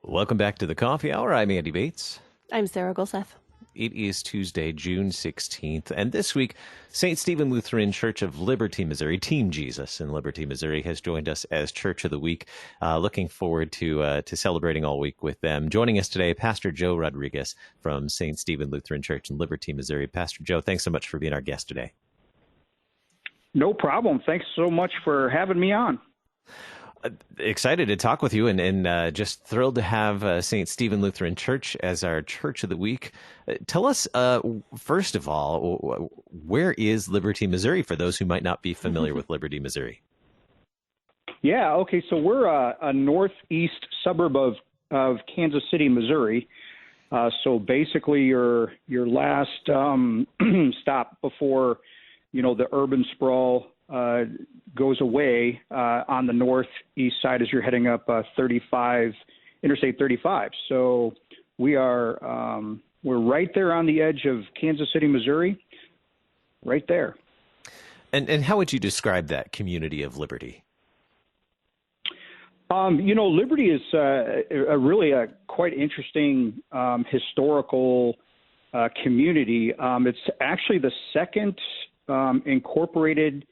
Welcome back to the Coffee Hour. I'm Andy Bates. I'm Sarah Gulseth. It is Tuesday, June 16th, and this week, St. Stephen Lutheran Church of Liberty, Missouri, Team Jesus in Liberty, Missouri, has joined us as Church of the Week. Looking forward to celebrating all week with them. Joining us today, Pastor Joe Rodriguez from St. Stephen Lutheran Church in Liberty, Missouri. Pastor Joe, thanks so much for being our guest today. No problem. Thanks so much for having me on. Excited to talk with you and just thrilled to have St. Stephen Lutheran Church as our Church of the Week. Tell us, first of all, where is Liberty, Missouri, for those who might not be familiar with Liberty, Missouri? Yeah, okay, so we're a northeast suburb of Kansas City, Missouri. So basically your last stop before, the urban sprawl goes away on the northeast side as you're heading up Interstate 35. So we're right there on the edge of Kansas City, Missouri, right there. And how would you describe that community of Liberty? Liberty is really a quite interesting historical community. It's actually the second incorporated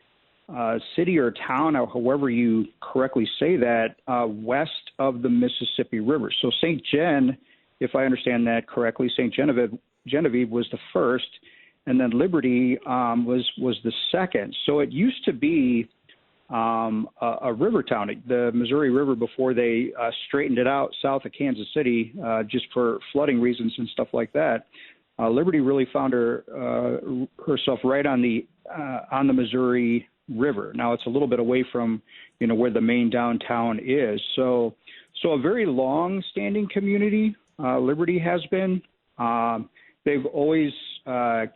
city or town, or however you correctly say that, west of the Mississippi River. So St. Gen, if I understand that correctly, St. Genevieve was the first, and then Liberty was the second. So it used to be a river town, the Missouri River, before they straightened it out south of Kansas City, just for flooding reasons and stuff like that. Liberty really found herself right on the Missouri River. Now it's a little bit away from where the main downtown is. So a very long-standing community. Liberty has been. They've always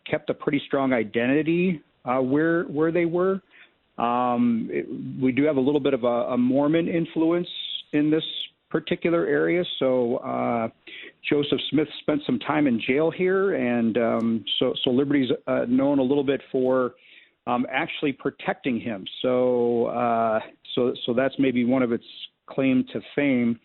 kept a pretty strong identity where they were. We do have a little bit of a Mormon influence in this particular area. So Joseph Smith spent some time in jail here, and so Liberty's known a little bit for actually protecting him. So that's maybe one of its claim to fame,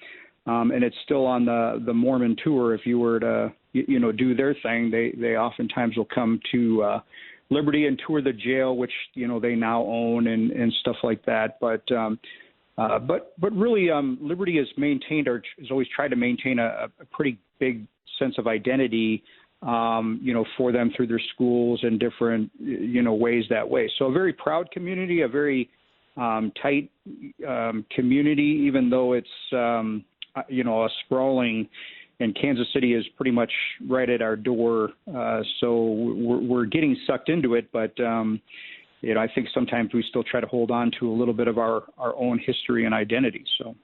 and it's still on the Mormon tour. If you were to do their thing, they oftentimes will come to Liberty and tour the jail, which they now own and stuff like that. But really, Liberty has maintained, or has always tried to maintain, a pretty big sense of identity, for them through their schools and different, ways that way. So a very proud community, a very tight community, even though it's, a sprawling, and Kansas City is pretty much right at our door. So we're getting sucked into it, but I think sometimes we still try to hold on to a little bit of our own history and identity. So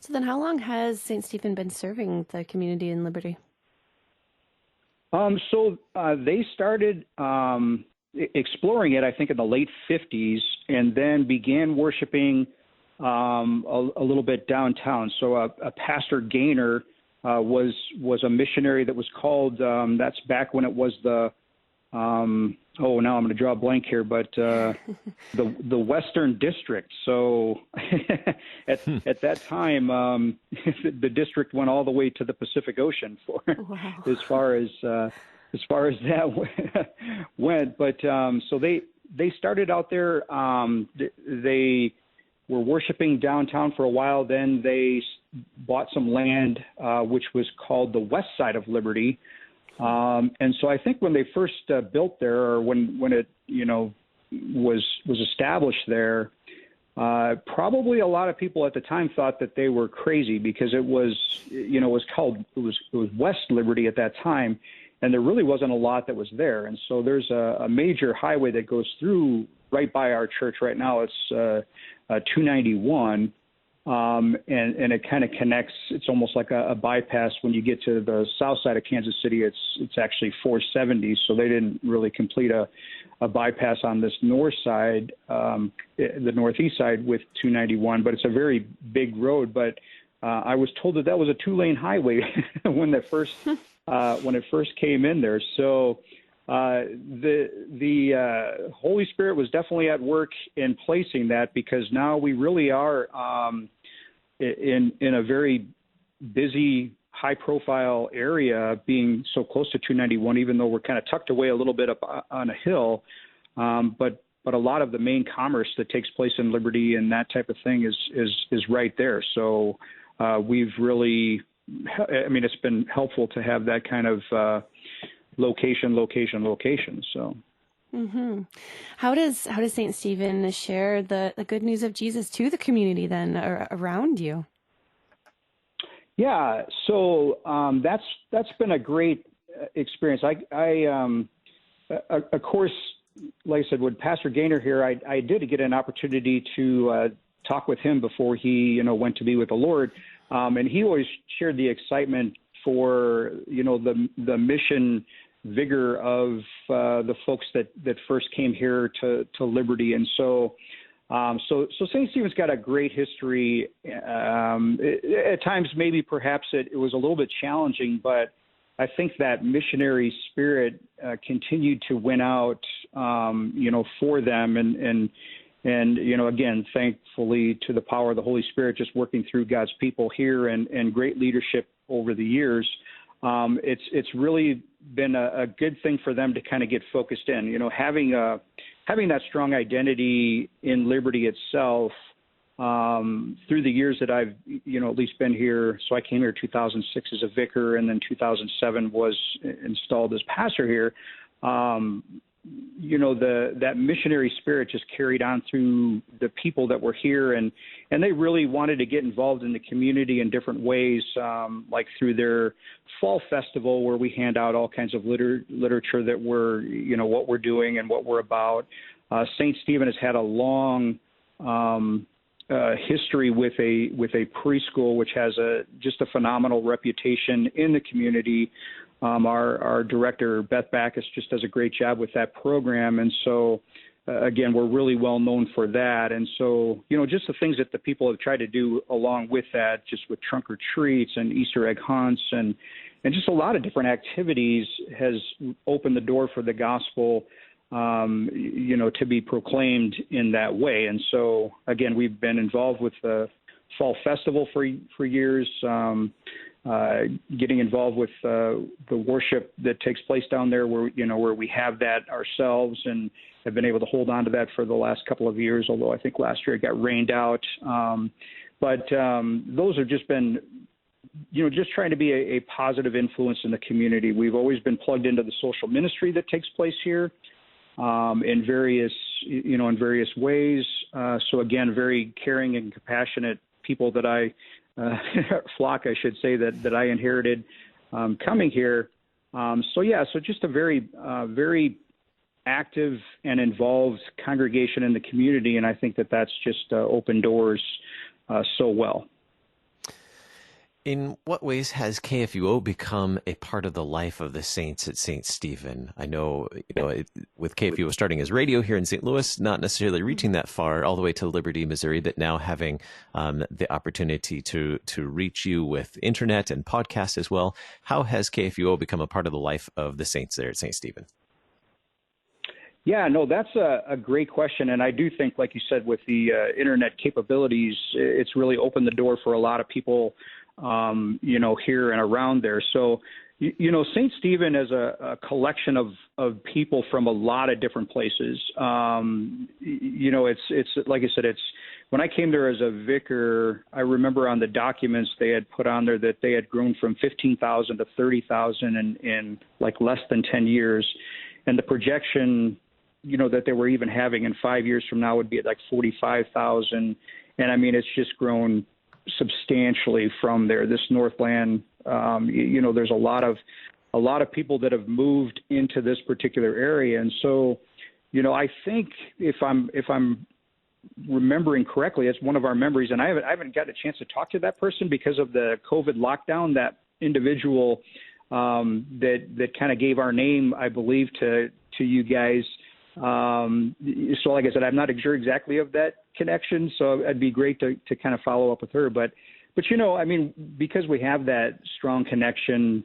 then how long has St. Stephen been serving the community in Liberty? So they started exploring it, I think, in the late 50s, and then began worshiping a little bit downtown. So a Pastor Gaynor was a missionary that was called, that's back when it was the, now I'm going to draw a blank here, but the Western District. So at that time, the district went all the way to the Pacific Ocean for wow. as far as that went. But so they started out there. They were worshiping downtown for a while. Then they bought some land, which was called the west side of Liberty. And so I think when they first built there, or when it was established there, probably a lot of people at the time thought that they were crazy, because it was West Liberty at that time, and there really wasn't a lot that was there. And so there's a major highway that goes through right by our church right now. It's 291. And it kind of connects. It's almost like a bypass. When you get to the south side of Kansas City, it's actually 470. So they didn't really complete a bypass on this north side, the northeast side, with 291. But it's a very big road. But I was told that was a 2-lane highway when it first came in there. So the Holy Spirit was definitely at work in placing that, because now we really are in a very busy, high-profile area, being so close to 291, even though we're kind of tucked away a little bit up on a hill. But a lot of the main commerce that takes place in Liberty and that type of thing is right there. So we've really, it's been helpful to have that kind of location. So. Mm-hmm. How does St. Stephen share the good news of Jesus to the community then, or around you? Yeah, so that's been a great experience. Of course, like I said, with Pastor Gaynor here, I did get an opportunity to talk with him before he, went to be with the Lord, and he always shared the excitement for, the mission vigor of the folks that first came here to Liberty, and so St. Stephen's got a great history. At times, maybe perhaps it was a little bit challenging, but I think that missionary spirit continued to win out, for them, and again, thankfully to the power of the Holy Spirit just working through God's people here, and great leadership over the years. It's really been a good thing for them to kind of get focused in, having that strong identity in Liberty itself. Through the years that I've, at least been here. So I came here 2006 as a vicar, and then 2007 was installed as pastor here. That missionary spirit just carried on through the people that were here, and they really wanted to get involved in the community in different ways, like through their fall festival, where we hand out all kinds of literature that we're, what we're doing and what we're about. St. Stephen has had a long history with a preschool, which has just a phenomenal reputation in the community. Our director, Beth Backus, just does a great job with that program. And so, again, we're really well known for that. And so, just the things that the people have tried to do along with that, just with trunk or treats and Easter egg hunts and just a lot of different activities, has opened the door for the gospel, to be proclaimed in that way. And so, again, we've been involved with the Fall Festival for years, getting involved with the worship that takes place down there, where we have that ourselves, and have been able to hold on to that for the last couple of years, although I think last year it got rained out. But those have just been, just trying to be a positive influence in the community. We've always been plugged into the social ministry that takes place here, in various ways. So again, very caring and compassionate people that flock, I should say, that I inherited coming here. So just a very, very active and involved congregation in the community, and I think that's just opened doors so well. In what ways has KFUO become a part of the life of the saints at St. Stephen? I know, with KFUO starting as radio here in St. Louis, not necessarily reaching that far all the way to Liberty, Missouri, but now having the opportunity to reach you with internet and podcast as well. How has KFUO become a part of the life of the saints there at St. Stephen? Yeah, no, that's a great question. And I do think, like you said, with the internet capabilities, it's really opened the door for a lot of people, here and around there. So, St. Stephen is a collection of people from a lot of different places. It's like I said, when I came there as a vicar, I remember on the documents they had put on there that they had grown from 15,000 to 30,000 in like less than 10 years. And the projection, that they were even having in 5 years from now would be at like 45,000. And it's just grown substantially from there. This Northland, there's a lot of people that have moved into this particular area. And so, I think if I'm remembering correctly, it's one of our memories, and I haven't got a chance to talk to that person because of the COVID lockdown. That individual that kind of gave our name, I believe, to you guys. So like I said, I'm not sure exactly of that connection, so it'd be great to kind of follow up with her. But But, I mean, because we have that strong connection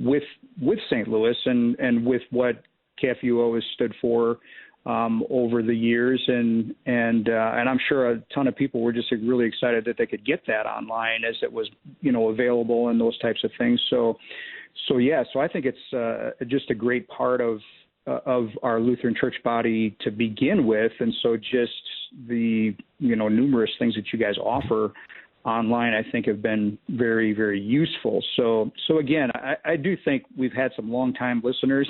with St. Louis and with what KFUO has stood for over the years, and I'm sure a ton of people were just really excited that they could get that online as it was, available and those types of things. So I think it's just a great part of our Lutheran Church body to begin with, and so just the numerous things that you guys offer online, I think, have been very, very useful. So again, I do think we've had some longtime listeners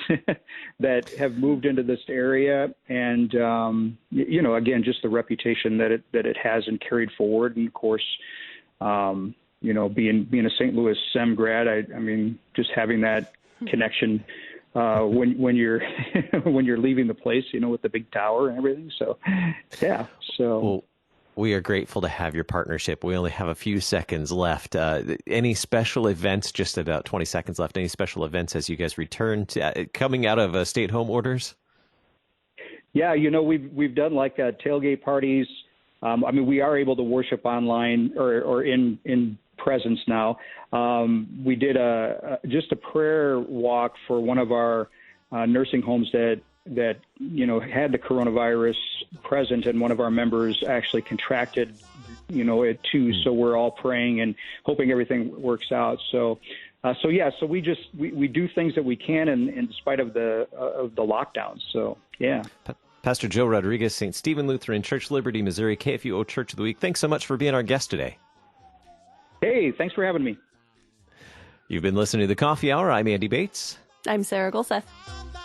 that have moved into this area, and again, just the reputation that it has and carried forward, and of course, being a St. Louis SEM grad, I mean, just having that connection when you're when you're leaving the place, with the big tower and everything. So, yeah. So. Well, we are grateful to have your partnership. We only have a few seconds left. Any special events, just about 20 seconds left, any special events as you guys return to coming out of stay-at-home orders? Yeah, we've done like tailgate parties. I mean, we are able to worship online or in presence now. We did just a prayer walk for one of our nursing homes that had the coronavirus present, and one of our members actually contracted it too. So we're all praying and hoping everything works out. So we do things that we can in spite of the lockdowns. So yeah. Pastor Joe Rodriguez, St. Stephen Lutheran Church, Liberty, Missouri, KFUO Church of the Week. Thanks so much for being our guest today. Hey, thanks for having me. You've been listening to The Coffee Hour. I'm Andy Bates. I'm Sarah Golseth.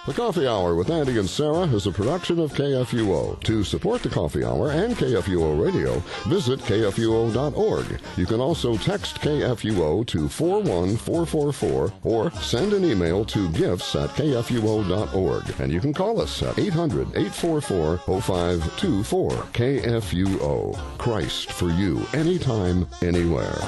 The Coffee Hour with Andy and Sarah is a production of KFUO. To support the Coffee Hour and KFUO Radio, visit KFUO.org. You can also text KFUO to 41444 or send an email to gifts@KFUO.org. And you can call us at 800-844-0524. KFUO. Christ for you, anytime, anywhere.